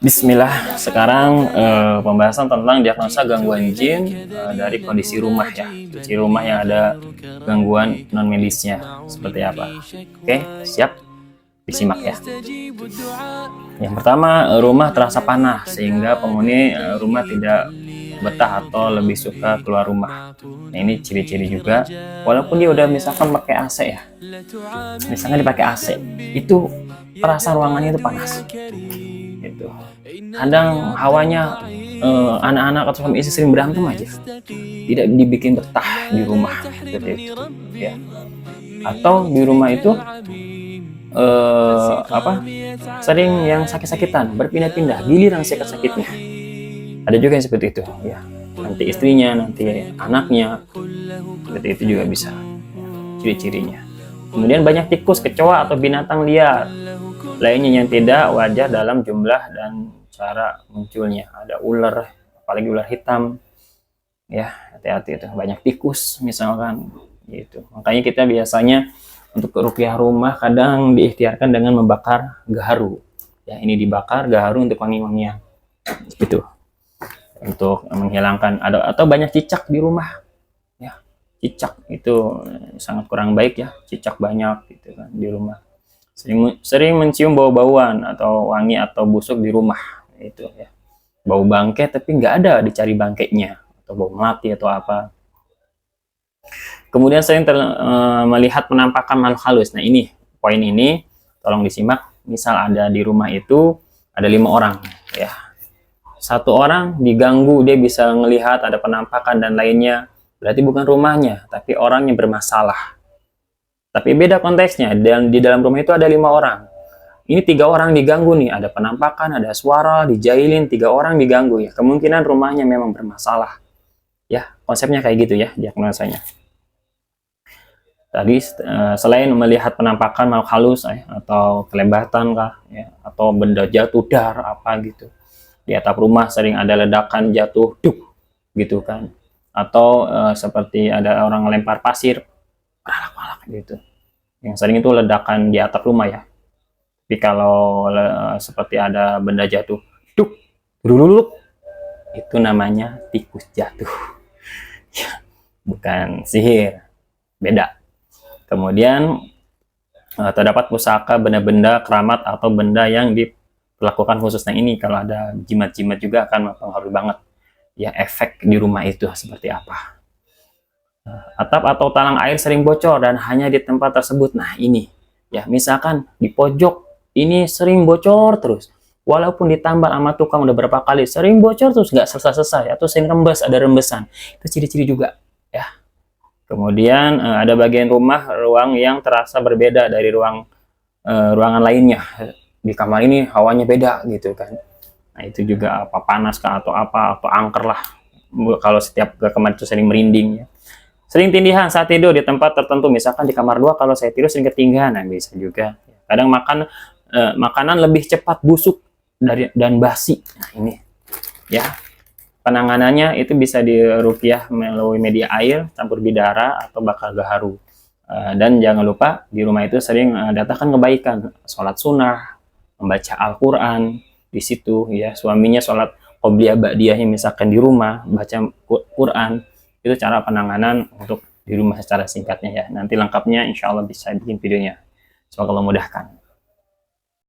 Bismillah, sekarang pembahasan tentang diagnosa gangguan jin dari kondisi rumah ya. Kondisi rumah yang ada gangguan non medisnya seperti apa? Oke, siap? Disimak ya. Yang pertama, rumah terasa panas sehingga penghuni rumah tidak betah atau lebih suka keluar rumah. Nah, ini ciri-ciri juga. Walaupun dia udah misalkan pakai AC ya, misalnya dipakai AC, itu perasaan ruangannya itu panas. Gitu. Kadang hawanya anak-anak atau suami istri sering berantem aja, tidak dibikin betah di rumah seperti itu ya. Atau di rumah itu sering yang sakit-sakitan, berpindah-pindah giliran sakit-sakitnya, ada juga yang seperti itu ya, nanti istrinya, nanti anaknya, seperti itu juga bisa ciri-cirinya. Kemudian banyak tikus, kecoa atau binatang liar lainnya yang tidak wajar dalam jumlah dan cara munculnya. Ada ular, apalagi ular hitam ya, hati-hati itu. Banyak tikus misalkan gitu. Makanya kita biasanya untuk ruqyah rumah kadang diikhtiarkan dengan membakar gaharu ya. Ini dibakar gaharu untuk wangi-wangian gitu, untuk menghilangkan. Atau banyak cicak di rumah ya. Cicak itu sangat kurang baik ya, cicak banyak gitu kan di rumah. Sering mencium bau-bauan atau wangi atau busuk di rumah itu ya. Bau bangkai tapi nggak ada, dicari bangkainya, atau bau melati atau apa. Kemudian sering melihat penampakan makhluk halus. Nah, ini poin ini tolong disimak. Misal ada di rumah itu ada 5 orang ya. Satu orang diganggu, dia bisa melihat ada penampakan dan lainnya, berarti bukan rumahnya tapi orang yang bermasalah. Tapi beda konteksnya, dan di dalam rumah itu ada 5 orang. Ini 3 orang diganggu nih, ada penampakan, ada suara, dijailin, 3 orang diganggu ya. Kemungkinan rumahnya memang bermasalah. Ya, konsepnya kayak gitu ya, diagnosanya. Tadi selain melihat penampakan makhluk halus atau kelebatan kah ya, atau benda jatuh dar apa gitu. Di atap rumah sering ada ledakan jatuh duk gitu kan. Atau seperti ada orang lempar pasir palak-palak gitu. Yang sering itu ledakan di atap rumah ya. Tapi kalau seperti ada benda jatuh, duk, dulu, itu namanya tikus jatuh. Bukan sihir, beda. Kemudian terdapat pusaka, benda-benda keramat atau benda yang diperlakukan khusus. Nah, ini kalau ada jimat-jimat juga akan mempengaruhi banget ya efek di rumah itu seperti apa. Atap atau talang air sering bocor dan hanya di tempat tersebut. Nah, ini ya, misalkan di pojok ini sering bocor terus, walaupun ditambal sama tukang udah berapa kali, sering bocor terus nggak selesai-selesai, atau sering rembes, ada rembesan, itu ciri-ciri juga ya. Kemudian ada bagian rumah ruang yang terasa berbeda dari ruangan lainnya. Di kamar ini hawanya beda gitu kan. Nah, itu juga apa, panas kah atau apa, atau angker lah. Kalau setiap ke kamar itu sering merinding ya. Sering tindihan saat tidur di tempat tertentu, misalkan di kamar 2 kalau saya tidur sering ketinggian, nah bisa juga. Kadang makanan lebih cepat busuk dan basi. Nah, ini ya. Penanganannya itu bisa diruqyah melalui media air, campur bidara atau bakar gaharu. Dan jangan lupa di rumah itu sering datangkan kebaikan, sholat sunnah, membaca Al-Quran di situ ya. Suaminya sholat qobliyah ba'diyahnya misalkan di rumah, baca Quran. Itu cara penanganan untuk di rumah secara singkatnya ya. Nanti lengkapnya insya Allah bisa bikin videonya. Semoga Allah mudahkan.